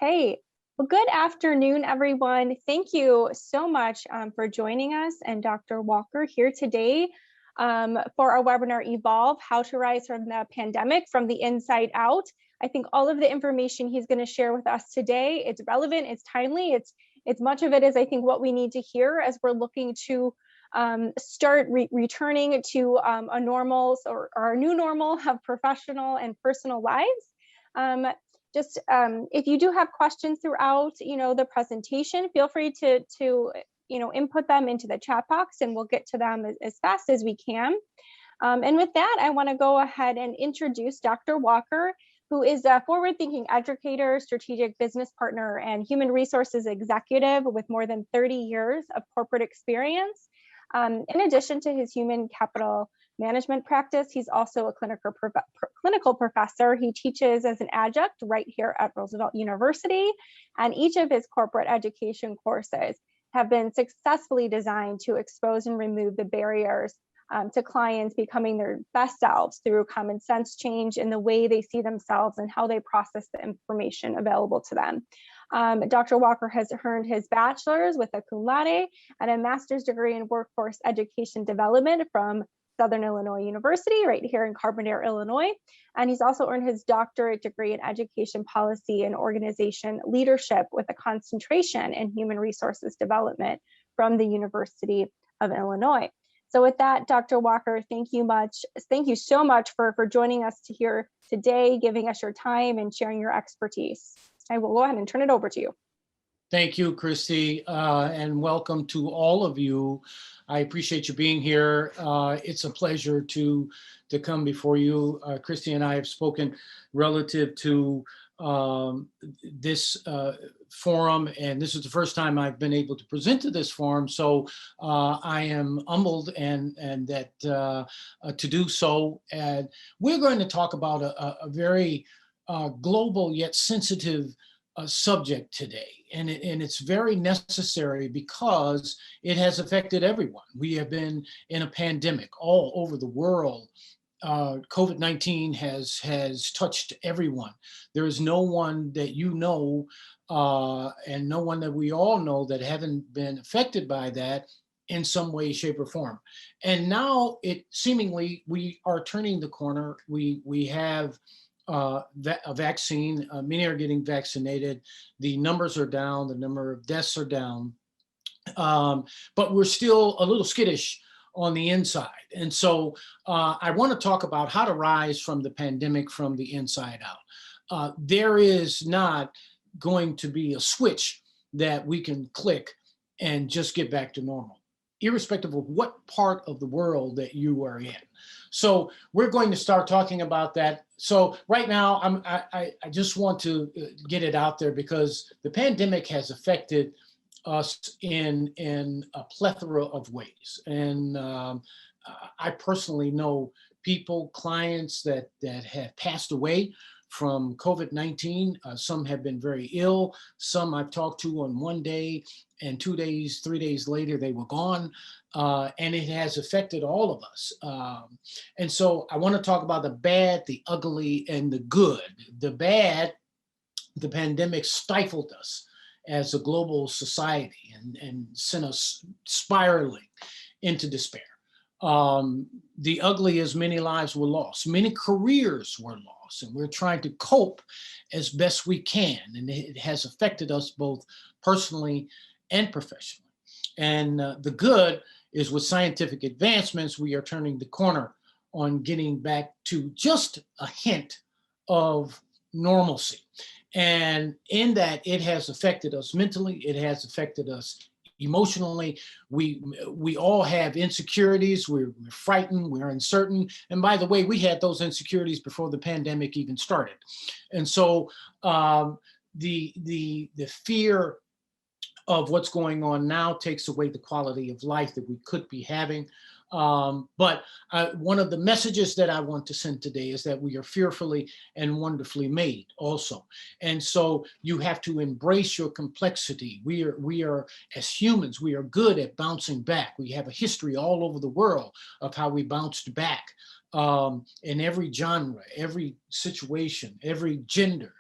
Okay. Well, good afternoon, everyone. Thank you so much for joining us and Dr. Walker here today for our webinar, Evolve, How to Rise from the Pandemic from the Inside Out. I think all of the information he's going to share with us today, it's relevant, it's timely, it's much of it is, I think, what we need to hear as we're looking to start returning to a normal or our new normal of professional and personal lives. If you do have questions throughout, the presentation, feel free to input them into the chat box, and we'll get to them as fast as we can. And with that, I want to go ahead and introduce Dr. Walker, who is a forward-thinking educator, strategic business partner, and human resources executive with more than 30 years of corporate experience. In addition to his human capital management practice, he's also a clinical professor. He teaches as an adjunct right here at Roosevelt University, and each of his corporate education courses have been successfully designed to expose and remove the barriers to clients becoming their best selves through common sense change in the way they see themselves and how they process the information available to them. Dr. Walker has earned his bachelor's with a cum laude and a master's degree in workforce education development from Southern Illinois University, right here in Carbondale, Illinois. And he's also earned his doctorate degree in education policy and organization leadership with a concentration in human resources development from the University of Illinois. So with that, Dr. Walker, thank you so much for joining us here today, giving us your time and sharing your expertise. I will go ahead and turn it over to you. Thank you, Christy, and welcome to all of you. I appreciate you being here. It's a pleasure to come before you. Christy and I have spoken relative to this forum, and this is the first time I've been able to present to this forum. So I am humbled and that to do so. And we're going to talk about a very global yet sensitive subject today, and it's very necessary because it has affected everyone. We have been in a pandemic all over the world. COVID-19 has touched everyone. There is no one that you know, and no one that we all know that haven't been affected by that in some way, shape, or form. And now it seemingly we are turning the corner. We have a vaccine. Many are getting vaccinated. The numbers are down. The number of deaths are down. But we're still a little skittish on the inside. And so I want to talk about how to rise from the pandemic from the inside out. There is not going to be a switch that we can click and just get back to normal, irrespective of what part of the world that you are in. So we're going to start talking about that. So right now, I just want to get it out there because the pandemic has affected us in a plethora of ways. And I personally know people, clients that have passed away from COVID-19. Some have been very ill. Some I've talked to on one day, and 2 days, 3 days later, they were gone. And it has affected all of us. And so I want to talk about the bad, the ugly, and the good. The bad, the pandemic stifled us as a global society and sent us spiraling into despair. The ugly is many lives were lost. Many careers were lost, and we're trying to cope as best we can. And it has affected us both personally and professionally. And the good is with scientific advancements, we are turning the corner on getting back to just a hint of normalcy. And in that, it has affected us mentally, it has affected us emotionally. We all have insecurities, we're frightened, we're uncertain. And by the way, we had those insecurities before the pandemic even started. And so the fear of what's going on now takes away the quality of life that we could be having. But one of the messages that I want to send today is that we are fearfully and wonderfully made also. And so you have to embrace your complexity. We are as humans, we are good at bouncing back. We have a history all over the world of how we bounced back in every genre, every situation, every gender,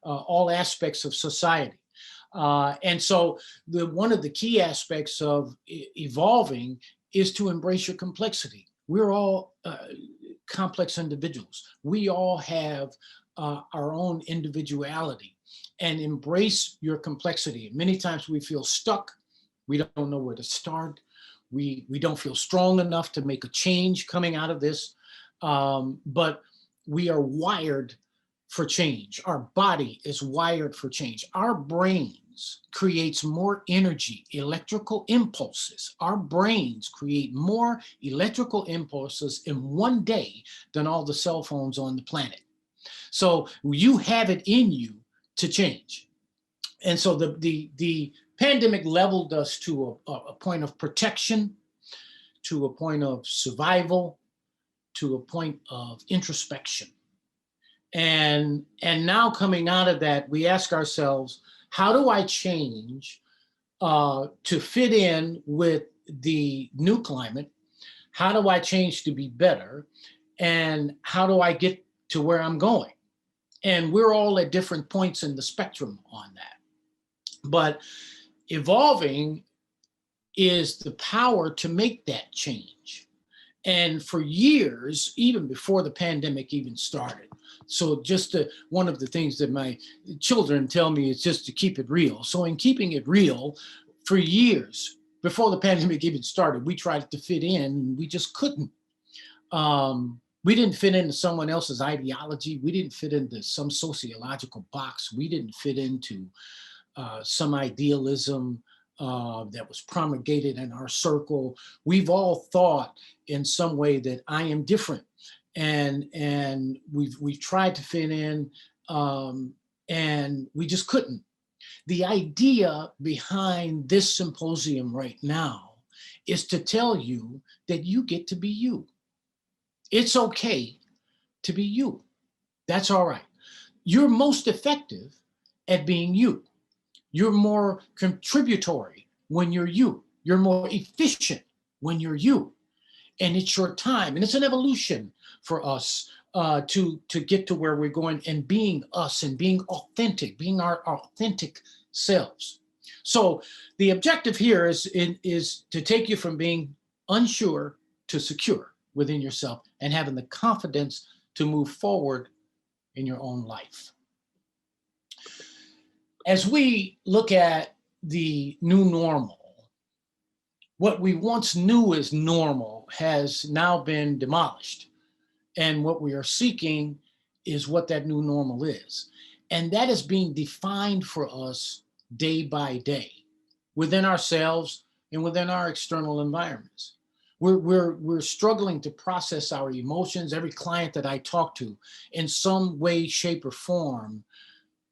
all aspects of society. And so one of the key aspects of evolving is to embrace your complexity. We're all complex individuals. We all have our own individuality, and embrace your complexity. Many times we feel stuck. We don't know where to start. We don't feel strong enough to make a change coming out of this. But we are wired for change. Our body is wired for change. Our brains creates more energy, electrical impulses. Our brains create more electrical impulses in one day than all the cell phones on the planet. So you have it in you to change. And so the pandemic leveled us to a point of protection, to a point of survival, to a point of introspection. And now coming out of that, we ask ourselves, how do I change to fit in with the new climate? How do I change to be better? And how do I get to where I'm going? And we're all at different points in the spectrum on that. But evolving is the power to make that change. And for years, even before the pandemic even started, so just one of the things that my children tell me is just to keep it real. So in keeping it real, for years, before the pandemic even started, we tried to fit in, and we just couldn't. We didn't fit into someone else's ideology. We didn't fit into some sociological box. We didn't fit into some idealism that was promulgated in our circle. We've all thought in some way that I am different, and we've tried to fit in, and we just couldn't. The idea behind this symposium right now is to tell you that you get to be you. It's okay to be you. That's all right. You're most effective at being you. You're more contributory when you're you. You're more efficient when you're you. And it's your time. And it's an evolution for us to get to where we're going, and being us and being authentic, being our authentic selves. So the objective here is to take you from being unsure to secure within yourself, and having the confidence to move forward in your own life. As we look at the new normal, what we once knew as normal has now been demolished. And what we are seeking is what that new normal is. And that is being defined for us day by day within ourselves and within our external environments. We're struggling to process our emotions. Every client that I talk to, in some way, shape, or form,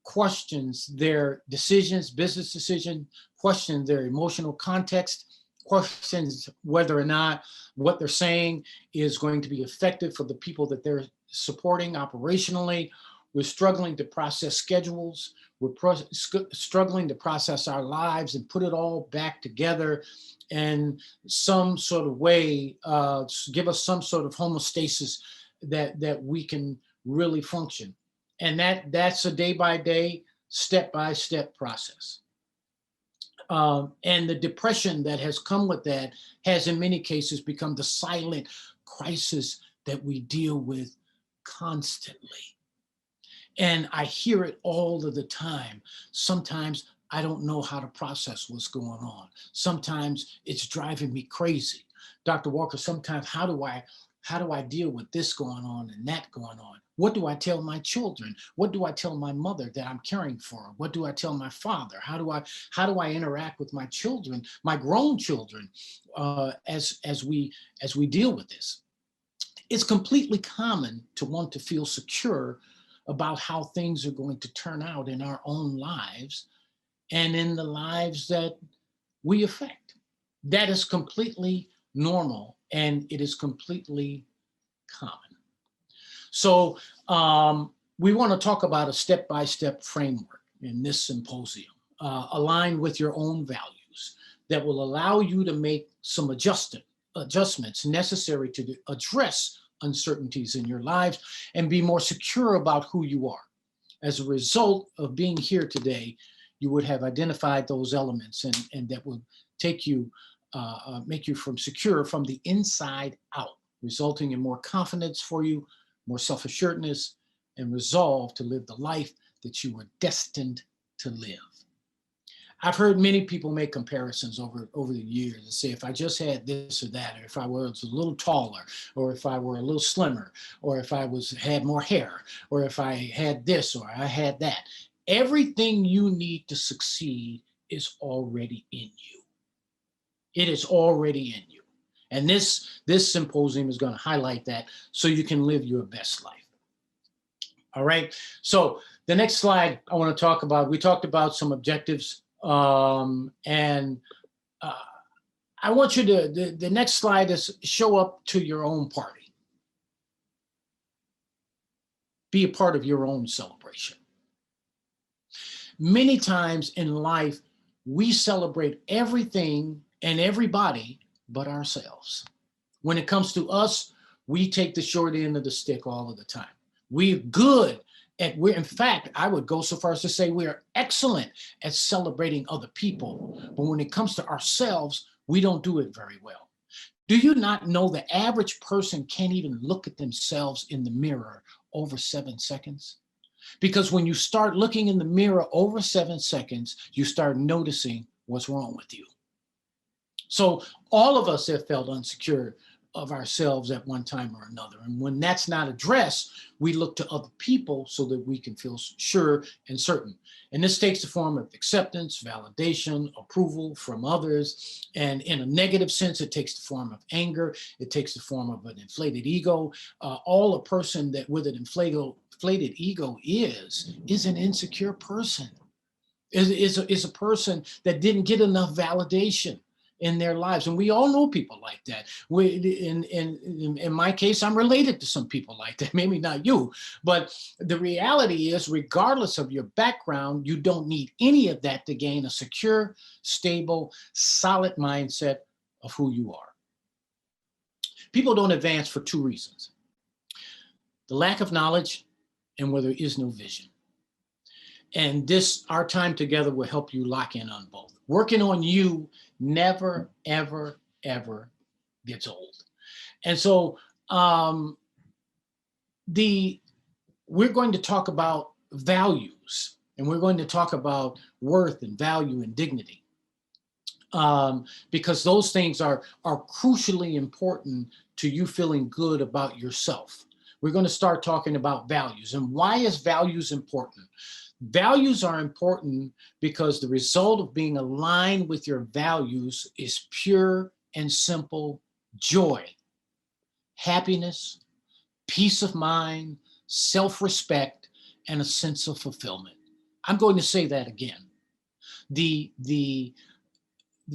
questions their decisions, business decision, questions their emotional context, questions whether or not what they're saying is going to be effective for the people that they're supporting operationally. We're struggling to process schedules. We're struggling to process our lives and put it all back together in some sort of way, give us some sort of homeostasis that we can really function. And that's a day-by-day, step-by-step process. And the depression that has come with that has in many cases become the silent crisis that we deal with constantly. And I hear it all of the time. Sometimes I don't know how to process what's going on. Sometimes it's driving me crazy. Dr. Walker, sometimes how do I deal with this going on and that going on? What do I tell my children? What do I tell my mother that I'm caring for? What do I tell my father? How do I interact with my children, my grown children, as we deal with this? It's completely common to want to feel secure about how things are going to turn out in our own lives and in the lives that we affect. That is completely normal, and it is completely common. So we want to talk about a step-by-step framework in this symposium, aligned with your own values, that will allow you to make some adjustments necessary to address uncertainties in your lives and be more secure about who you are. As a result of being here today, you would have identified those elements, and that would take you, make you from secure from the inside out, resulting in more confidence for you, more self-assuredness, and resolve to live the life that you were destined to live. I've heard many people make comparisons over the years and say, if I just had this or that, or if I was a little taller, or if I were a little slimmer, or if I had more hair, or if I had this or I had that. Everything you need to succeed is already in you. It is already in you. And this symposium is going to highlight that so you can live your best life. All right. So the next slide I want to talk about, we talked about some objectives. And I want you to, the next slide is show up to your own party. Be a part of your own celebration. Many times in life, we celebrate everything and everybody but ourselves. When it comes to us, we take the short end of the stick all of the time. We're good in fact, I would go so far as to say we are excellent at celebrating other people. But when it comes to ourselves, we don't do it very well. Do you not know the average person can't even look at themselves in the mirror over 7 seconds? Because when you start looking in the mirror over 7 seconds, you start noticing what's wrong with you. So all of us have felt insecure of ourselves at one time or another. And when that's not addressed, we look to other people so that we can feel sure and certain. And this takes the form of acceptance, validation, approval from others. And in a negative sense, it takes the form of anger. It takes the form of an inflated ego. All a person that with an inflated ego is an insecure person, is a person that didn't get enough validation in their lives. And we all know people like that. In my case, I'm related to some people like that, maybe not you, but the reality is, regardless of your background, you don't need any of that to gain a secure, stable, solid mindset of who you are. People don't advance for 2 reasons: the lack of knowledge and where there is no vision. And our time together will help you lock in on both. Working on you never, ever, ever gets old. And so we're going to talk about values, and we're going to talk about worth and value and dignity, because those things are crucially important to you feeling good about yourself. We're going to start talking about values. And why is values important? Values are important because the result of being aligned with your values is pure and simple joy, happiness, peace of mind, self-respect, and a sense of fulfillment. I'm going to say that again. The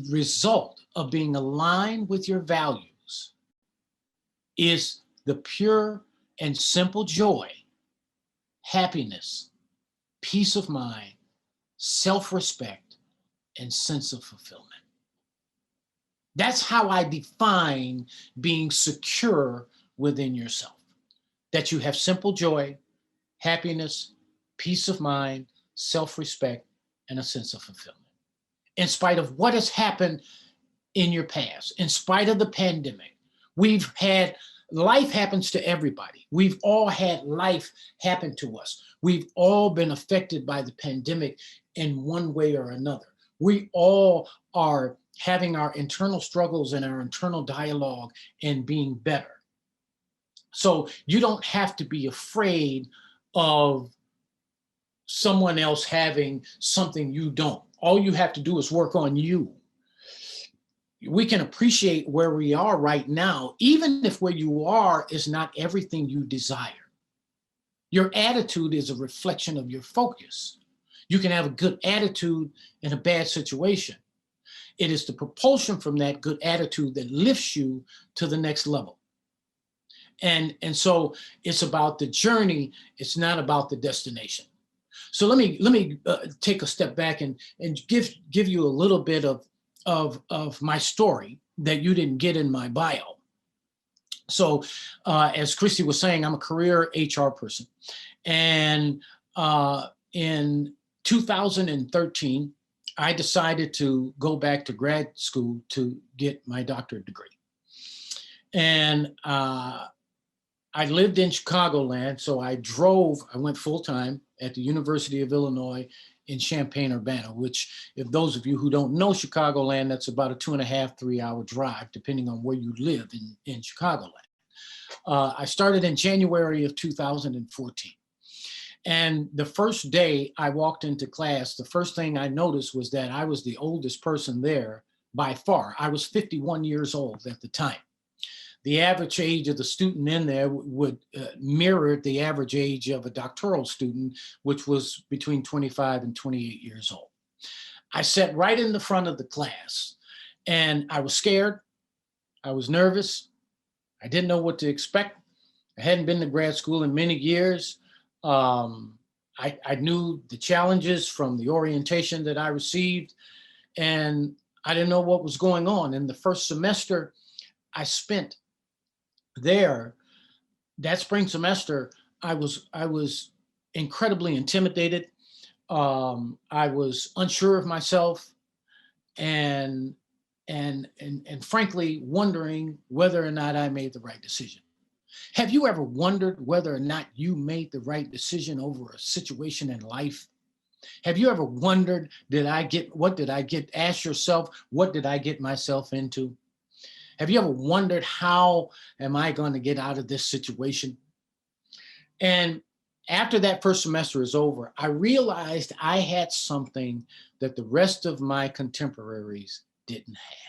result of being aligned with your values is the pure and simple joy, happiness, peace of mind, self-respect, and sense of fulfillment. That's how I define being secure within yourself. That you have simple joy, happiness, peace of mind, self-respect, and a sense of fulfillment. In spite of what has happened in your past, in spite of the pandemic, life happens to everybody. We've all had life happen to us. We've all been affected by the pandemic in one way or another. We all are having our internal struggles and our internal dialogue and being better. So you don't have to be afraid of someone else having something you don't. All you have to do is work on you. We can appreciate where we are right now, even if where you are is not everything you desire. Your attitude is a reflection of your focus. You can have a good attitude in a bad situation. It is the propulsion from that good attitude that lifts you to the next level. And so it's about the journey. It's not about the destination. So let me take a step back and give you a little bit of my story that you didn't get in my bio. So as Christy was saying, I'm a career HR person. And in 2013, I decided to go back to grad school to get my doctorate degree. And I lived in Chicagoland, so I went full time at the University of Illinois in Champaign-Urbana, which, if those of you who don't know Chicagoland, that's about a 2.5, 3-hour drive, depending on where you live in Chicagoland. I started in January of 2014. And the first day I walked into class, the first thing I noticed was that I was the oldest person there by far. I was 51 years old at the time. The average age of the student in there would mirror the average age of a doctoral student, which was between 25 and 28 years old. I sat right in the front of the class, and I was scared. I was nervous. I didn't know what to expect. I hadn't been to grad school in many years. I knew the challenges from the orientation that I received, and I didn't know what was going on. In the first semester I spent there, that spring semester, I was incredibly intimidated. I was unsure of myself, and frankly wondering whether or not I made the right decision. Have you ever wondered whether or not you made the right decision over a situation in life? Have you ever wondered, ask yourself, what did I get myself into? Have you ever wondered, how am I going to get out of this situation? And after that first semester is over, I realized I had something that the rest of my contemporaries didn't have.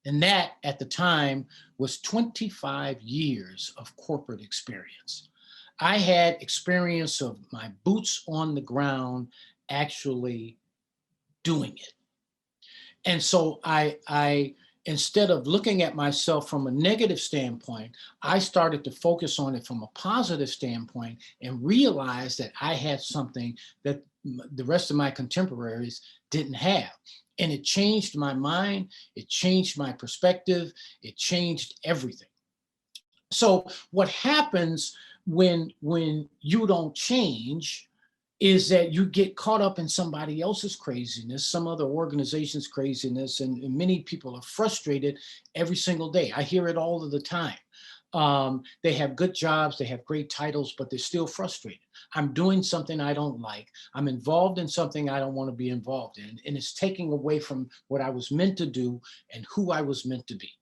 And that, at the time, was 25 years of corporate experience. I had experience of my boots on the ground actually doing it. And so I instead of looking at myself from a negative standpoint, I started to focus on it from a positive standpoint and realized that I had something that the rest of my contemporaries didn't have. And it changed my mind, it changed my perspective, it changed everything. So what happens when you don't change is that you get caught up in somebody else's craziness, some other organization's craziness, and many people are frustrated every single day. I hear it all of the time. They have good jobs, they have great titles, but they're still frustrated. I'm doing something I don't like. I'm involved in something I don't want to be involved in, and it's taking away from what I was meant to do and who I was meant to be.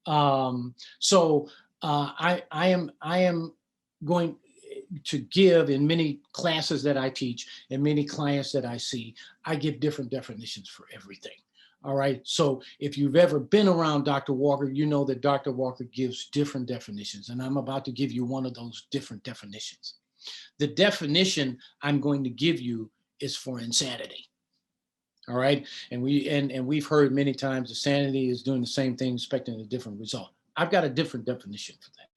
I am going to give, in many classes that I teach and many clients that I see, I give different definitions for everything. All right. So if you've ever been around Dr. Walker, you know that Dr. Walker gives different definitions, and I'm about to give you one of those different definitions. The definition I'm going to give you is for insanity. All right. And we've heard many times insanity is doing the same thing, expecting a different result. I've got a different definition for that.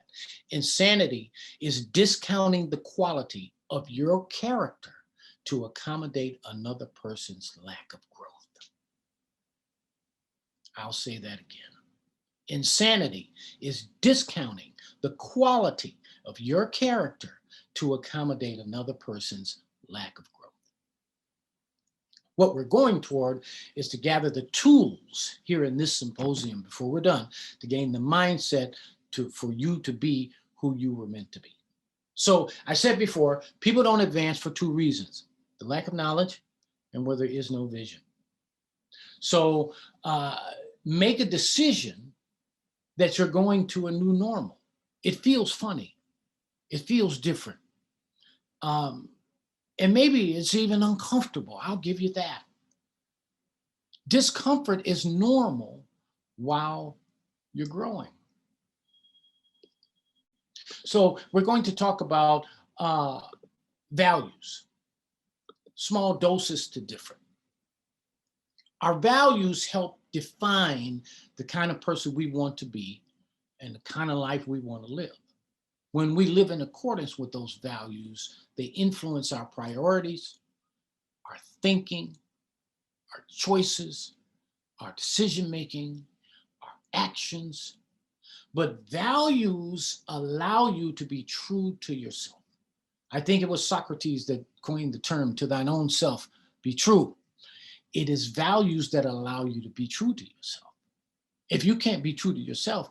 Insanity is discounting the quality of your character to accommodate another person's lack of growth. I'll say that again. Insanity is discounting the quality of your character to accommodate another person's lack of growth. What we're going toward is to gather the tools here in this symposium before we're done to gain the mindset for you to be who you were meant to be. So I said before, people don't advance for two reasons: the lack of knowledge and where there is no vision. So make a decision that you're going to a new normal. It feels funny. It feels different. And maybe it's even uncomfortable. I'll give you that. Discomfort is normal while you're growing. So we're going to talk about values, small doses to different. Our values help define the kind of person we want to be and the kind of life we want to live. When we live in accordance with those values, they influence our priorities, our thinking, our choices, our decision-making, our actions. But values allow you to be true to yourself. I think it was Socrates that coined the term, to thine own self, be true. It is values that allow you to be true to yourself. If you can't be true to yourself,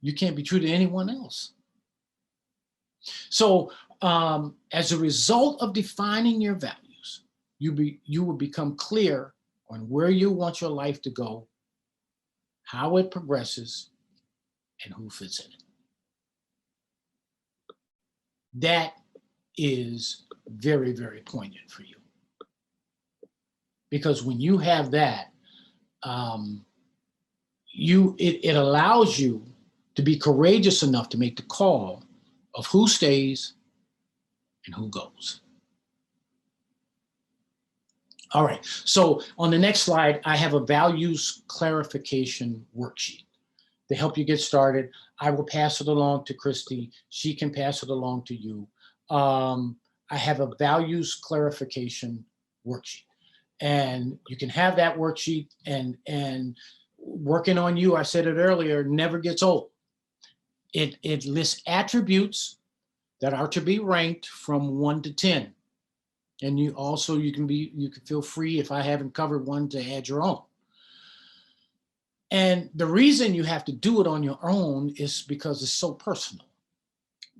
you can't be true to anyone else. So as a result of defining your values, you will become clear on where you want your life to go, how it progresses, and who fits in it. That is very, very poignant for you. Because when you have that, it allows you to be courageous enough to make the call of who stays and who goes. All right, so on the next slide, I have a values clarification worksheet to help you get started. I will pass it along to Christy. She can pass it along to you. I have a values clarification worksheet. And you can have that worksheet, and working on you, I said it earlier, never gets old. It lists attributes that are to be ranked from 1 to 10. And you can feel free, if I haven't covered one, to add your own. And the reason you have to do it on your own is because it's so personal.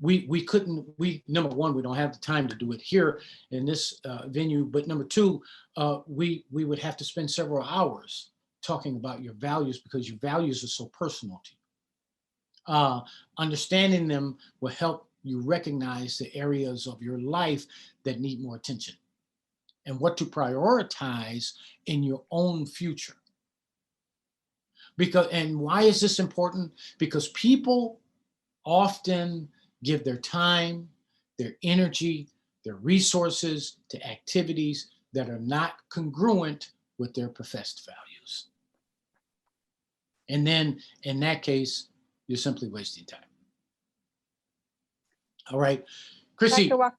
Number one, we don't have the time to do it here in this venue, but number two, we would have to spend several hours talking about your values, because your values are so personal to you. Understanding them will help you recognize the areas of your life that need more attention and what to prioritize in your own future. And why is this important? Because people often give their time, their energy, their resources to activities that are not congruent with their professed values. And then in that case, you're simply wasting time. All right, Chrissy. Dr. Walker,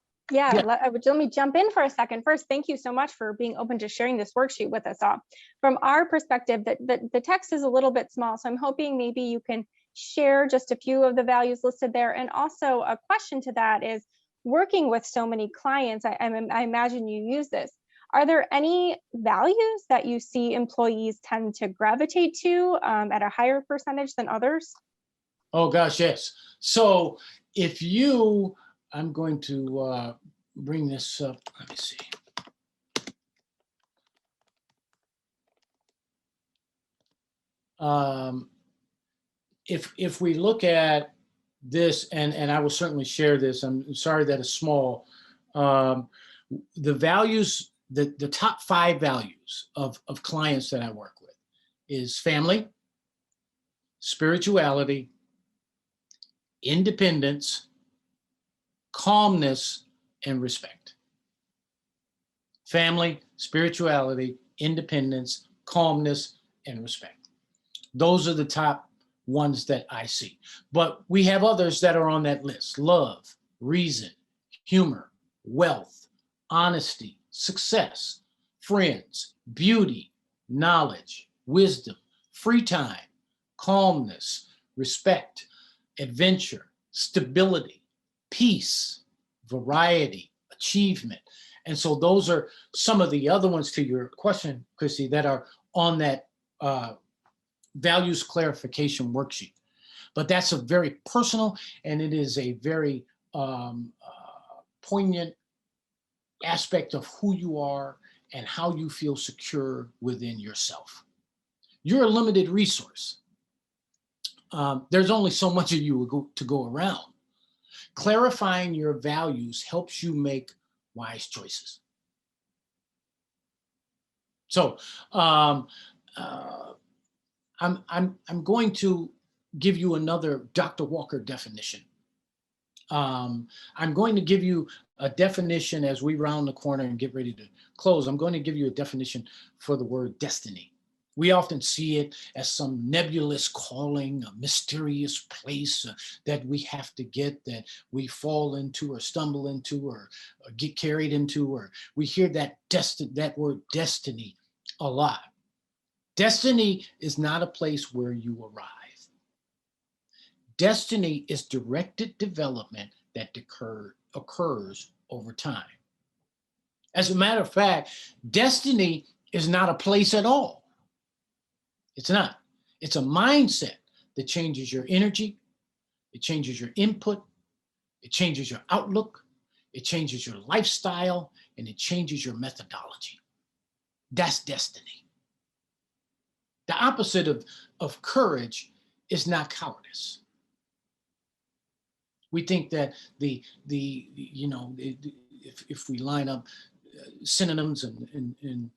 let me jump in for a second. First, thank you so much for being open to sharing this worksheet with us all. From our perspective, the text is a little bit small, so I'm hoping maybe you can share just a few of the values listed there. And also a question to that is, working with so many clients, I imagine you use this. Are there any values that you see employees tend to gravitate to at a higher percentage than others? Oh gosh, yes. So I'm going to bring this up. Let me see. If we look at this, and I will certainly share this, I'm sorry that it's small. The values, the top 5 values of clients that I work with is family, spirituality, independence, calmness, and respect. Family, spirituality, independence, calmness, and respect. Those are the top ones that I see. But we have others that are on that list: love, reason, humor, wealth, honesty, success, friends, beauty, knowledge, wisdom, free time, calmness, respect, adventure, stability, peace, variety, achievement. And so those are some of the other ones, to your question, Chrissy, that are on that values clarification worksheet. But that's a very personal, and it is a very poignant aspect of who you are and how you feel secure within yourself. You're a limited resource. There's only so much of you to go around. Clarifying your values helps you make wise choices. So I'm going to give you another Dr. Walker definition. I'm going to give you a definition as we round the corner and get ready to close. I'm going to give you a definition for the word destiny. We often see it as some nebulous calling, a mysterious place that we have to get, that we fall into or stumble into or get carried into, or we hear that word destiny a lot. Destiny is not a place where you arrive. Destiny is directed development that occurs over time. As a matter of fact, destiny is not a place at all. It's not. It's a mindset that changes your energy, it changes your input, it changes your outlook, it changes your lifestyle, and it changes your methodology. That's destiny. The opposite of courage is not cowardice. We think that if we line up synonyms and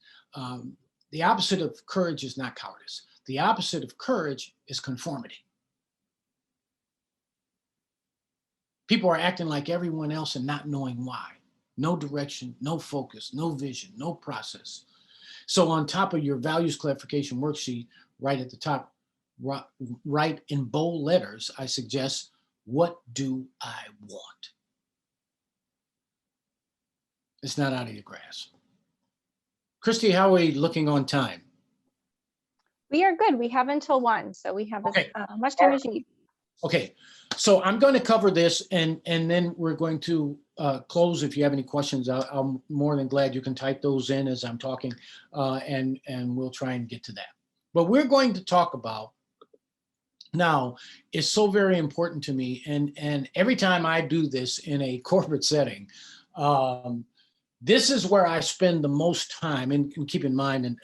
the opposite of courage is not cowardice. The opposite of courage is conformity. People are acting like everyone else and not knowing why. No direction, no focus, no vision, no process. So on top of your values clarification worksheet, right at the top, write in bold letters, I suggest, what do I want? It's not out of your grasp. Christy, how are we looking on time? We are good. We have until 1, so we have Okay. as much time as you need. Okay, so I'm going to cover this and then we're going to close. If you have any questions, I'm more than glad you can type those in as I'm talking and we'll try and get to that. But we're going to talk about now, it's so very important to me. And every time I do this in a corporate setting, this is where I spend the most time. And keep in mind, and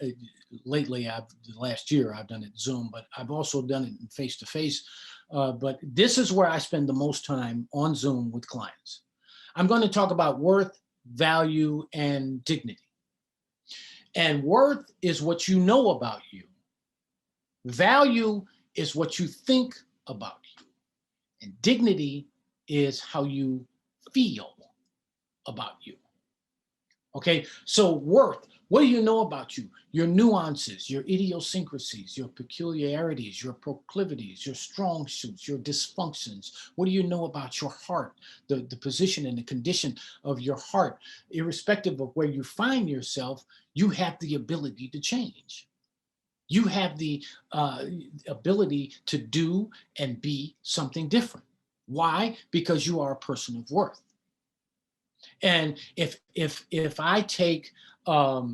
lately, the last year, I've done it Zoom, but I've also done it face-to-face. But this is where I spend the most time on Zoom with clients. I'm going to talk about worth, value, and dignity. And worth is what you know about you. Value is what you think about you. And dignity is how you feel about you. Okay, so worth, what do you know about you? Your nuances, your idiosyncrasies, your peculiarities, your proclivities, your strong suits, your dysfunctions. What do you know about your heart, the position and the condition of your heart? Irrespective of where you find yourself, you have the ability to change. You have the ability to do and be something different. Why? Because you are a person of worth. And if I take a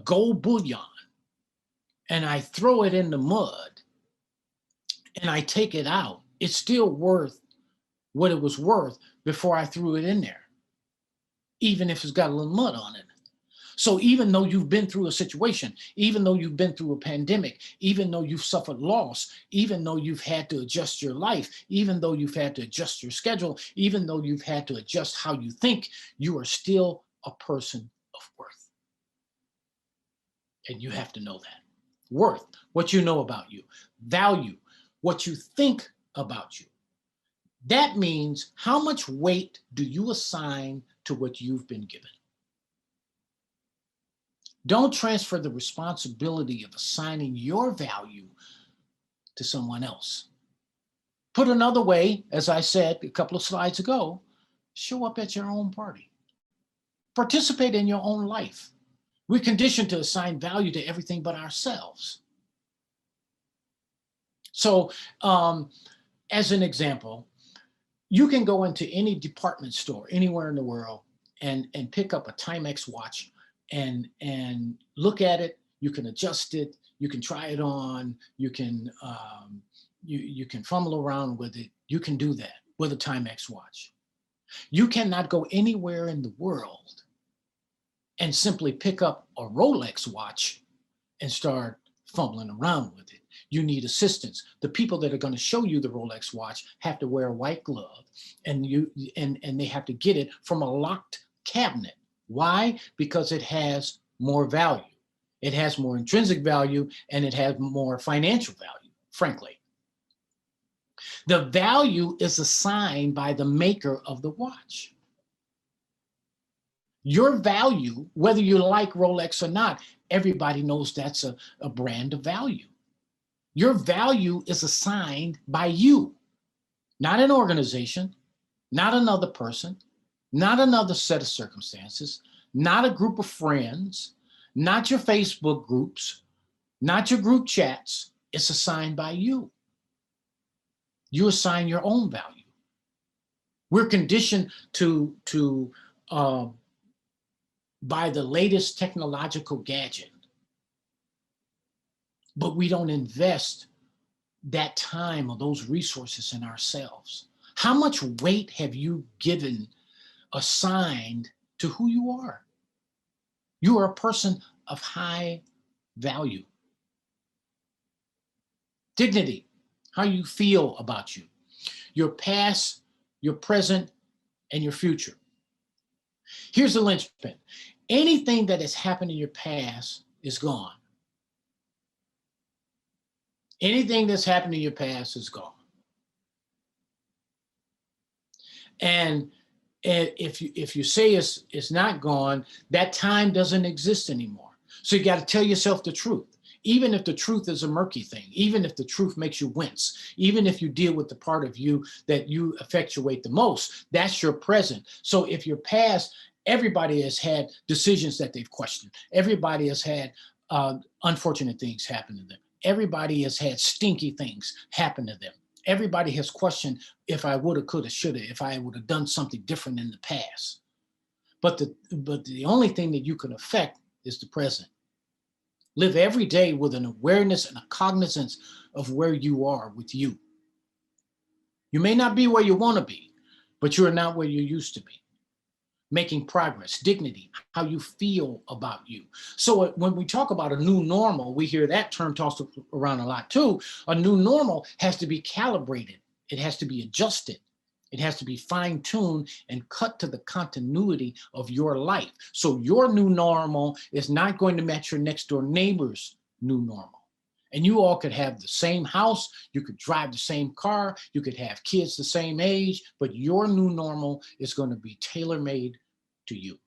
gold bullion and I throw it in the mud and I take it out, it's still worth what it was worth before I threw it in there, even if it's got a little mud on it. So even though you've been through a situation, even though you've been through a pandemic, even though you've suffered loss, even though you've had to adjust your life, even though you've had to adjust your schedule, even though you've had to adjust how you think, you are still a person of worth. And you have to know that. Worth, what you know about you. Value, what you think about you. That means how much weight do you assign to what you've been given? Don't transfer the responsibility of assigning your value to someone else. Put another way, as I said a couple of slides ago, show up at your own party. Participate in your own life. We're conditioned to assign value to everything but ourselves. So, as an example, you can go into any department store anywhere in the world and pick up a Timex watch and look at it. You can adjust it, you can try it on, you can you can fumble around with it. You can do that with a Timex watch. You cannot go anywhere in the world and simply pick up a Rolex watch and start fumbling around with it. You need assistance. The people that are going to show you the Rolex watch have to wear a white glove, and they have to get it from a locked cabinet. Why? Because it has more value. It has more intrinsic value, and it has more financial value, frankly. The value is assigned by the maker of the watch. Your value, whether you like Rolex or not, everybody knows that's a brand of value. Your value is assigned by you, not an organization, not another person, not another set of circumstances, not a group of friends, not your Facebook groups, not your group chats. It's assigned by you. You assign your own value. We're conditioned to buy the latest technological gadget, but we don't invest that time or those resources in ourselves. How much weight have you assigned to who you are? You are a person of high value. Dignity, how you feel about you, your past, your present, and your future. Here's the linchpin. Anything that has happened in your past is gone. Anything that's happened in your past is gone. And if you say it's not gone, that time doesn't exist anymore. So you got to tell yourself the truth. Even if the truth is a murky thing, even if the truth makes you wince, even if you deal with the part of you that you effectuate the most, that's your present. So if your past, everybody has had decisions that they've questioned. Everybody has had unfortunate things happen to them. Everybody has had stinky things happen to them. Everybody has questioned if I woulda, coulda, shoulda, if I would have done something different in the past. But the only thing that you can affect is the present. Live every day with an awareness and a cognizance of where you are with you. You may not be where you want to be, but you are not where you used to be. Making progress, dignity, how you feel about you. So when we talk about a new normal, we hear that term tossed around a lot too. A new normal has to be calibrated. It has to be adjusted. It has to be fine-tuned and cut to the continuity of your life. So your new normal is not going to match your next door neighbor's new normal. And you all could have the same house, you could drive the same car, you could have kids the same age, but your new normal is going to be tailor-made to you.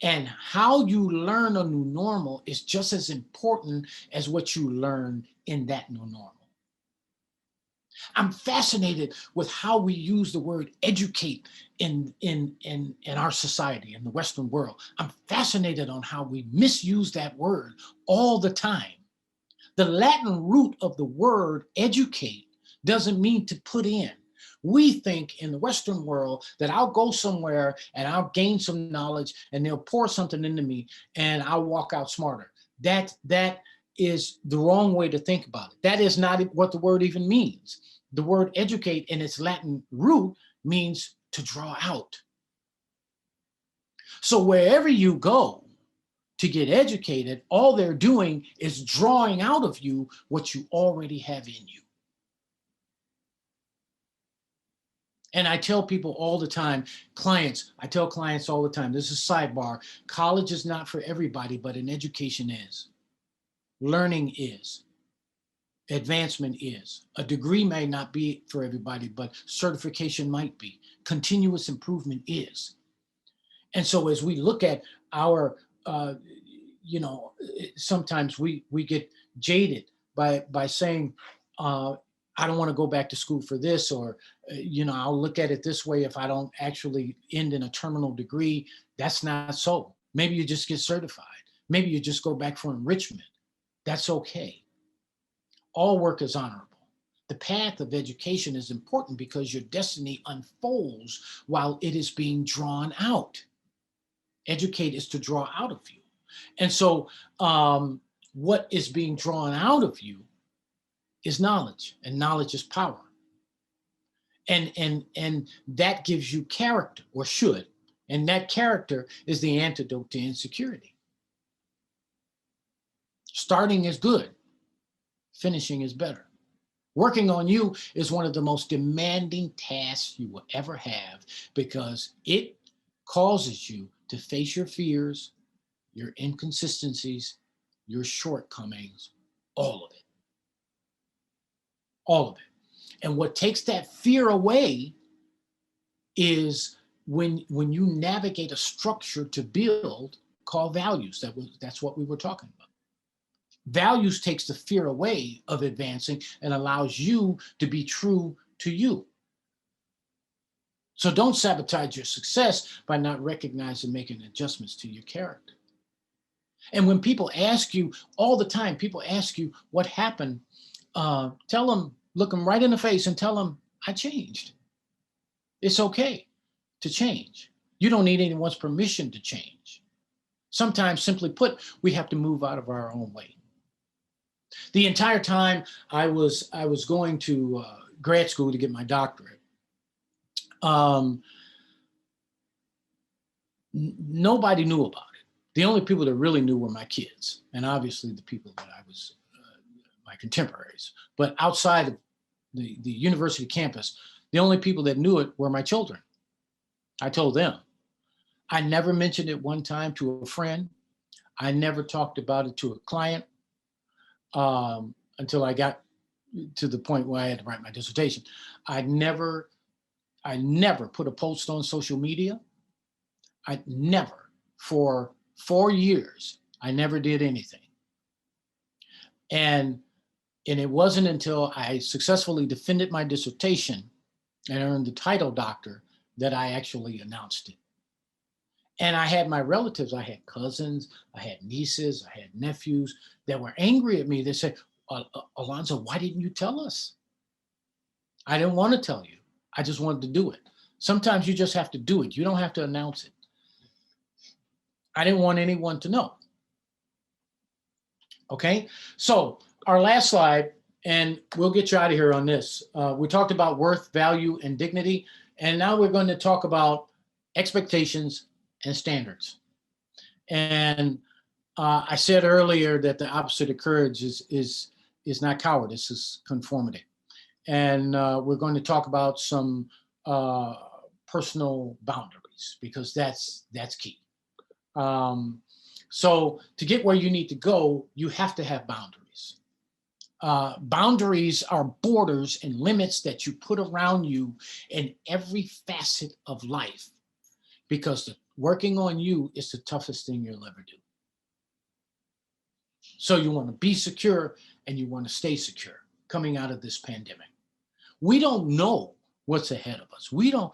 And how you learn a new normal is just as important as what you learn in that new normal. I'm fascinated with how we use the word educate in our society, in the Western world. I'm fascinated on how we misuse that word all the time. The Latin root of the word educate doesn't mean to put in. We think in the Western world that I'll go somewhere and I'll gain some knowledge and they'll pour something into me and I'll walk out smarter. That is the wrong way to think about it. That is not what the word even means. The word educate in its Latin root means to draw out. So wherever you go to get educated, all they're doing is drawing out of you what you already have in you. And I tell people all the time, I tell clients all the time, this is sidebar, college is not for everybody, but an education is. Learning is. Advancement is. A degree may not be for everybody, but certification might be. Continuous improvement is. And so as we look at our, sometimes we get jaded by saying, I don't want to go back to school for this, or, I'll look at it this way if I don't actually end in a terminal degree. That's not so. Maybe you just get certified. Maybe you just go back for enrichment. That's okay. All work is honorable. The path of education is important because your destiny unfolds while it is being drawn out. Educate is to draw out of you. And so what is being drawn out of you is knowledge, and knowledge is power. And that gives you character, or should. And that character is the antidote to insecurity. Starting is good. Finishing is better. Working on you is one of the most demanding tasks you will ever have because it causes you to face your fears, your inconsistencies, your shortcomings, all of it. All of it. And what takes that fear away is when you navigate a structure to build called values. That's what we were talking about. Values takes the fear away of advancing and allows you to be true to you. So don't sabotage your success by not recognizing and making adjustments to your character. And when people ask you all the time, people ask you what happened, tell them look them right in the face and tell them, I changed. It's okay to change. You don't need anyone's permission to change. Sometimes, simply put, we have to move out of our own way. The entire time I was going to grad school to get my doctorate, nobody knew about it. The only people that really knew were my kids, and obviously the people that I was, my contemporaries. But outside of the university campus, the only people that knew it were my children. I told them. I never mentioned it one time to a friend. I never talked about it to a client until I got to the point where I had to write my dissertation. I never put a post on social media. I never, for 4 years, I never did anything. And it wasn't until I successfully defended my dissertation and earned the title doctor that I actually announced it. And I had my relatives, I had cousins, I had nieces, I had nephews that were angry at me. They said, Alonzo, why didn't you tell us? I didn't want to tell you. I just wanted to do it. Sometimes you just have to do it. You don't have to announce it. I didn't want anyone to know. Okay, so our last slide, and we'll get you out of here on this. We talked about worth, value, and dignity, and now we're going to talk about expectations and standards. And I said earlier that the opposite of courage is not cowardice, it's conformity. And we're going to talk about some personal boundaries, because that's key. So to get where you need to go, you have to have boundaries. Boundaries are borders and limits that you put around you in every facet of life, because working on you is the toughest thing you'll ever do. So you want to be secure and you want to stay secure coming out of this pandemic. We don't know what's ahead of us. We don't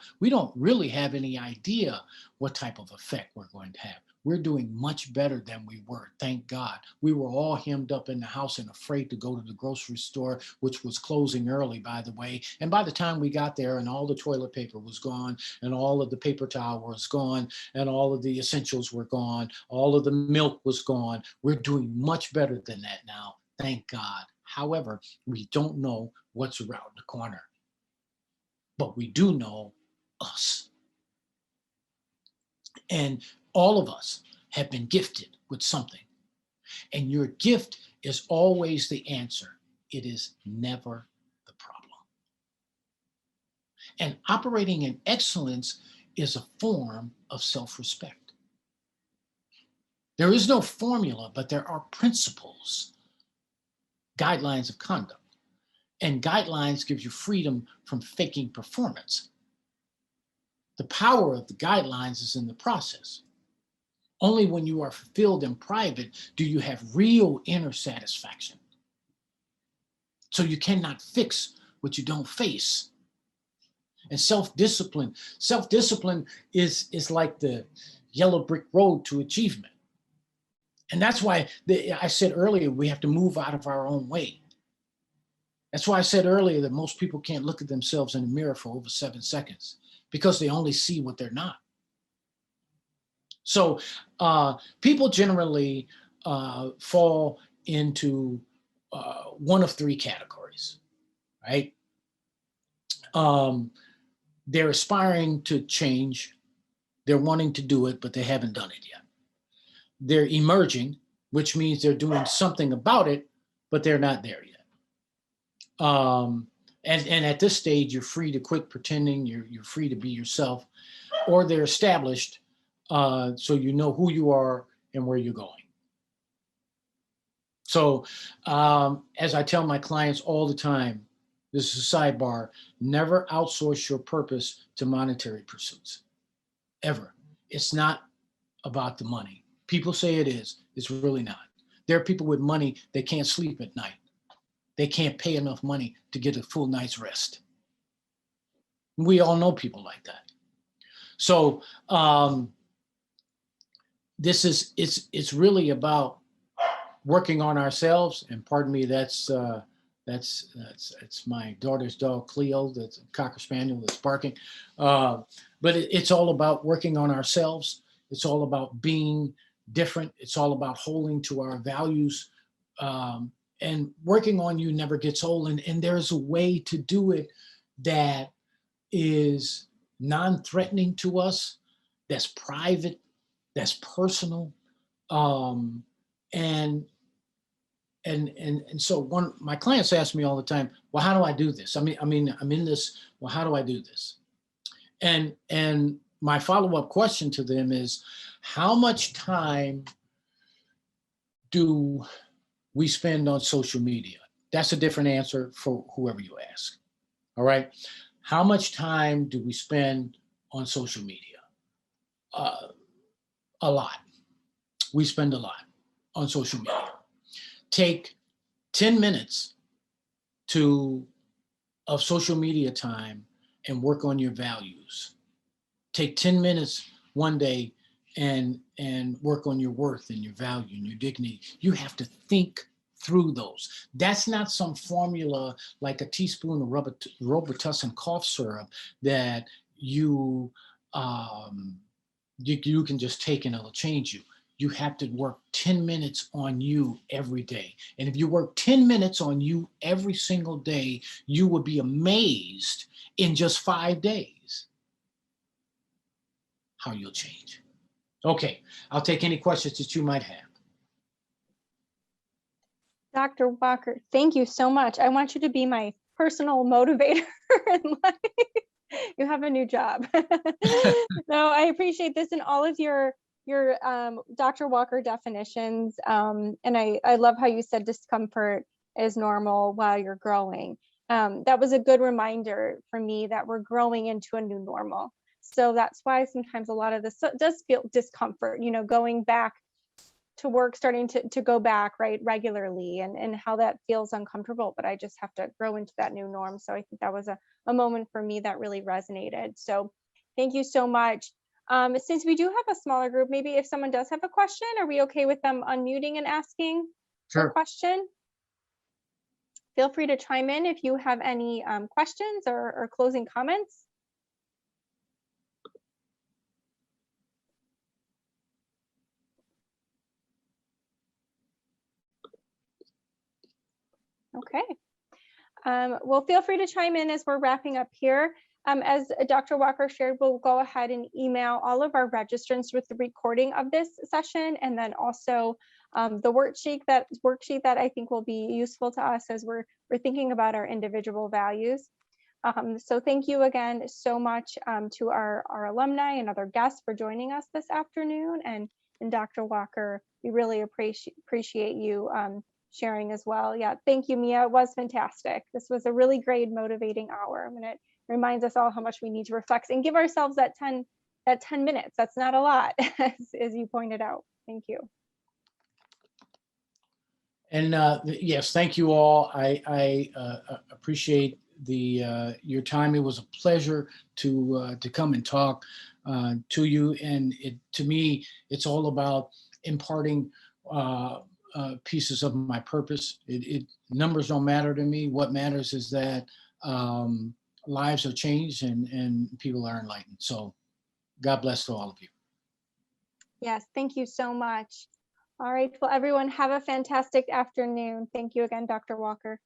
really have any idea what type of effect we're going to have. We're doing much better than we were, thank God. We were all hemmed up in the house and afraid to go to the grocery store, which was closing early, by the way. And by the time we got there and all the toilet paper was gone and all of the paper towel was gone and all of the essentials were gone, all of the milk was gone, we're doing much better than that now, thank God. However, we don't know what's around the corner. But we do know us. And all of us have been gifted with something. And your gift is always the answer. It is never the problem. And operating in excellence is a form of self-respect. There is no formula, but there are principles, guidelines of conduct. And guidelines gives you freedom from faking performance. The power of the guidelines is in the process. Only when you are fulfilled in private do you have real inner satisfaction. So you cannot fix what you don't face. And self-discipline is like the yellow brick road to achievement. And that's why I said earlier, we have to move out of our own way. That's why I said earlier that most people can't look at themselves in the mirror for over 7 seconds, because they only see what they're not. So people generally fall into one of 3 categories, right? They're aspiring to change. They're wanting to do it, but they haven't done it yet. They're emerging, which means they're doing something about it, but they're not there yet. And at this stage, you're free to quit pretending, you're free to be yourself, or they're established, so you know who you are and where you're going. So as I tell my clients all the time, this is a sidebar, never outsource your purpose to monetary pursuits, ever. It's not about the money. People say it is, it's really not. There are people with money that can't sleep at night. They can't pay enough money to get a full night's rest. We all know people like that. So it's really about working on ourselves. And pardon me, that's It's my daughter's dog, Cleo, that's a Cocker Spaniel that's barking. But it's all about working on ourselves. It's all about being different. It's all about holding to our values. And working on you never gets old. And there's a way to do it that is non-threatening to us, that's private, that's personal. Um, and and so one my clients ask me all the time, well, how do I do this? I'm in this. Well, how do I do this? And my follow-up question to them is, how much time do we spend on social media? That's a different answer for whoever you ask. All right. How much time do we spend on social media? Uh, a lot. We spend a lot on social media. Take 10 minutes of social media time and work on your values. Take 10 minutes one day and work on your worth and your value and your dignity. You have to think through those. That's not some formula like a teaspoon of Robitussin cough syrup that you can just take and it'll change you. You have to work 10 minutes on you every day. And if you work 10 minutes on you every single day, you would be amazed in just 5 days how you'll change. Okay, I'll take any questions that you might have. Dr. Walker, thank you so much. I want you to be my personal motivator in life. You have a new job. No, I appreciate this and all of your Dr. Walker definitions. And I love how you said discomfort is normal while you're growing. That was a good reminder for me that we're growing into a new normal. So that's why sometimes a lot of this does feel discomfort, going back to work, starting to go back right regularly, and how that feels uncomfortable, but I just have to grow into that new norm. So I think that was a moment for me that really resonated. So thank you so much. Since we do have a smaller group, maybe if someone does have a question, are we okay with them unmuting and asking their question? Feel free to chime in if you have any questions or closing comments. Okay. Well, feel free to chime in as we're wrapping up here. As Dr. Walker shared, we'll go ahead and email all of our registrants with the recording of this session, and then also the worksheet that I think will be useful to us as we're thinking about our individual values. So thank you again so much to our alumni and other guests for joining us this afternoon, and Dr. Walker, we really appreciate you sharing as well. Yeah, thank you, Mia. It was fantastic. This was a really great motivating hour. And it reminds us all how much we need to reflect and give ourselves that 10 minutes. That's not a lot, as you pointed out. Thank you. And yes, thank you all. I appreciate your time. It was a pleasure to come and talk to you. And to me, it's all about imparting pieces of my purpose. Numbers don't matter to me. What matters is that lives are changed and people are enlightened. So God bless to all of you. Yes, thank you so much. All right, well, everyone, have a fantastic afternoon. Thank you again, Dr. Walker.